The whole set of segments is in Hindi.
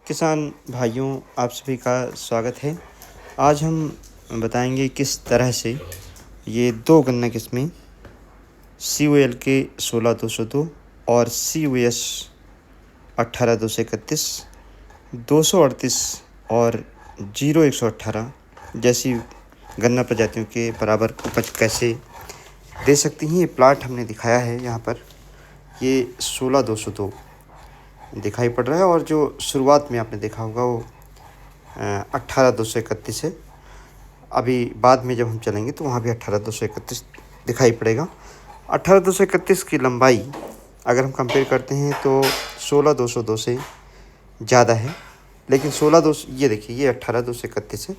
किसान भाइयों, आप सभी का स्वागत है। आज हम बताएंगे किस तरह से ये दो गन्ना किस्में COL के 16-202 और COS 18-231, 238 और 0118 जैसी गन्ना प्रजातियों के बराबर उपज कैसे दे सकती हैं। ये प्लाट हमने दिखाया है यहाँ पर। ये 16-202 दिखाई पड़ रहा है और जो शुरुआत में आपने देखा होगा वो 18-231 है। अभी बाद में जब हम चलेंगे तो वहाँ भी 18-231 दिखाई पड़ेगा। 18-231 की लंबाई अगर हम कंपेयर करते हैं तो 16-202 से ज़्यादा है, लेकिन 16-2 ये देखिए, ये 18-231 है।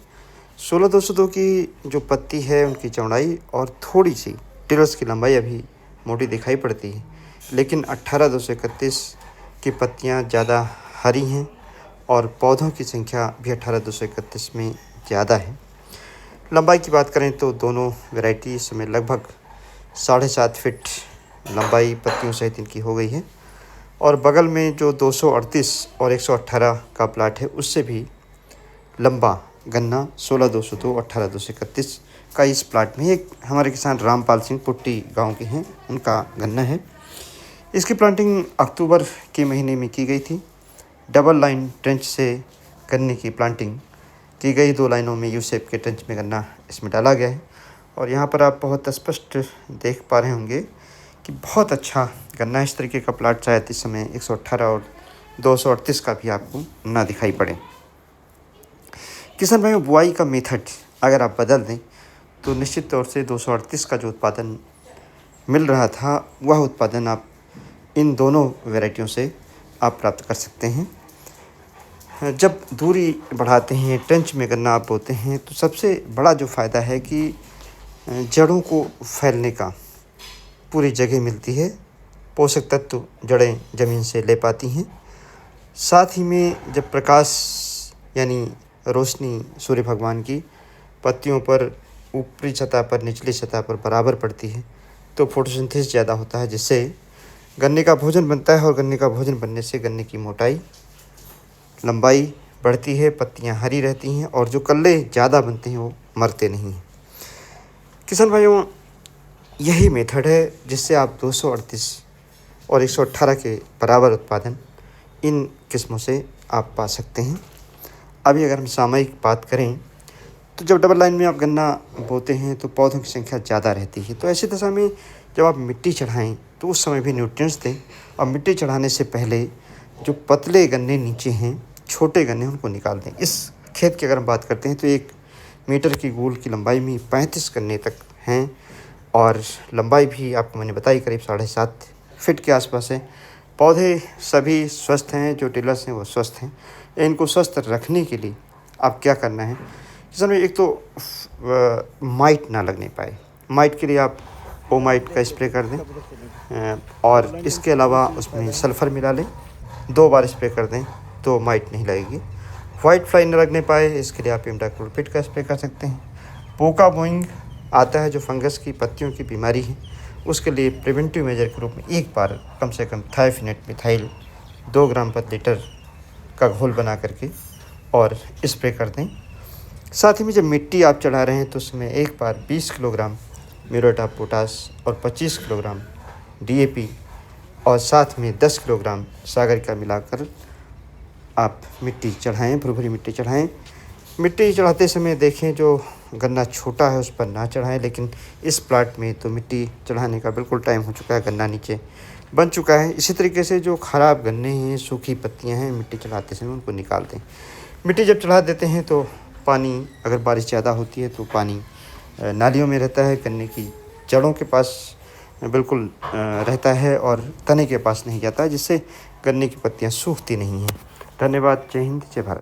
16-202 की जो पत्ती है उनकी चौड़ाई और थोड़ी सी टिलर्स की लंबाई अभी मोटी दिखाई पड़ती है, लेकिन 18-231 की पत्तियां ज़्यादा हरी हैं और पौधों की संख्या भी 18-231 में ज़्यादा है। लंबाई की बात करें तो दोनों वैरायटी इस समय लगभग 7.5 फीट लंबाई पत्तियों सहित इनकी हो गई है। और बगल में जो 238 और 118 का प्लाट है उससे भी लंबा गन्ना 16-202 18-231 का इस प्लाट में एक हमारे किसान रामपाल सिंह पुट्टी गांव के हैं, उनका गन्ना है। इसकी प्लांटिंग अक्टूबर के महीने में की गई थी। डबल लाइन ट्रेंच से गन्ने की प्लांटिंग की गई। 2 लाइनों में यू शेप के ट्रेंच में गन्ना इसमें डाला गया है और यहाँ पर आप बहुत स्पष्ट देख पा रहे होंगे कि बहुत अच्छा गन्ना। इस तरीके का प्लाट शायद इस समय 118 और 238 का भी आपको ना दिखाई पड़े। किसान भाइयों, बुआई का मेथड अगर आप बदल दें तो निश्चित तौर से 238 का जो उत्पादन मिल रहा था वह उत्पादन आप इन दोनों वैरायटियों से आप प्राप्त कर सकते हैं। जब दूरी बढ़ाते हैं, ट्रेंच में गन्ना आप बोते हैं, तो सबसे बड़ा जो फ़ायदा है कि जड़ों को फैलने का पूरी जगह मिलती है। पोषक तत्व जड़ें ज़मीन से ले पाती हैं। साथ ही में जब प्रकाश यानी रोशनी सूर्य भगवान की पत्तियों पर ऊपरी सतह पर निचली सतह पर बराबर पड़ती है तो फोटोसिंथेसिस ज़्यादा होता है, जिससे गन्ने का भोजन बनता है और गन्ने का भोजन बनने से गन्ने की मोटाई लंबाई बढ़ती है, पत्तियां हरी रहती हैं और जो कल्ले ज़्यादा बनते हैं वो मरते नहीं हैं। किसान भाइयों, यही मेथड है जिससे आप 238 और 118 के बराबर उत्पादन इन किस्मों से आप पा सकते हैं। अभी अगर हम सामयिक बात करें तो जब डबल लाइन में आप गन्ना बोते हैं तो पौधों की संख्या ज़्यादा रहती है, तो ऐसी दशा में जब आप मिट्टी चढ़ाएं तो उस समय भी न्यूट्रिएंट्स दें। और मिट्टी चढ़ाने से पहले जो पतले गन्ने नीचे हैं, छोटे गन्ने, उनको निकाल दें। इस खेत की अगर हम बात करते हैं तो 1 मीटर की गोल की लंबाई में 35 गन्ने तक हैं और लंबाई भी आपको मैंने बताई करीब 7.5 फीट के आसपास है। पौधे सभी स्वस्थ हैं, जो टिलर्स हैं वो स्वस्थ हैं। इनको स्वस्थ रखने के लिए आप क्या करना है, किसान एक तो माइट ना लगने पाए। माइट के लिए आप ओमाइट का स्प्रे कर दें और इसके अलावा उसमें सल्फ़र मिला लें। 2 बार स्प्रे कर दें तो माइट नहीं लगेगी। वाइट फ्लाई न लगने पाए, इसके लिए आप इमिडाक्लोप्रिड का स्प्रे कर सकते हैं। पोका बोइंग आता है जो फंगस की पत्तियों की बीमारी है, उसके लिए प्रिवेंटिव मेजर के रूप में एक बार कम से कम थायोफिनेट मिथाइल 2 ग्राम पर लीटर का घोल बना करके और स्प्रे कर दें। साथ ही में जब मिट्टी आप चढ़ा रहे हैं तो उसमें एक बार 20 किलोग्राम म्यूरेट ऑफ पोटास और 25 किलोग्राम DAP और साथ में 10 किलोग्राम सागरिका मिलाकर आप मिट्टी चढ़ाएं, भुरभुरी मिट्टी चढ़ाएं। मिट्टी चढ़ाते समय देखें जो गन्ना छोटा है उस पर ना चढ़ाएं, लेकिन इस प्लाट में तो मिट्टी चढ़ाने का बिल्कुल टाइम हो चुका है, गन्ना नीचे बन चुका है। इसी तरीके से जो ख़राब गन्ने हैं, सूखी पत्तियां हैं, मिट्टी चढ़ाते समय उनको निकाल दें। मिट्टी जब चढ़ा देते हैं तो पानी, अगर बारिश ज़्यादा होती है तो पानी नालियों में रहता है, गन्ने की जड़ों के पास बिल्कुल रहता है और तने के पास नहीं जाता है, जिससे गन्ने की पत्तियां सूखती नहीं हैं। धन्यवाद। जय हिंद, जय भारत।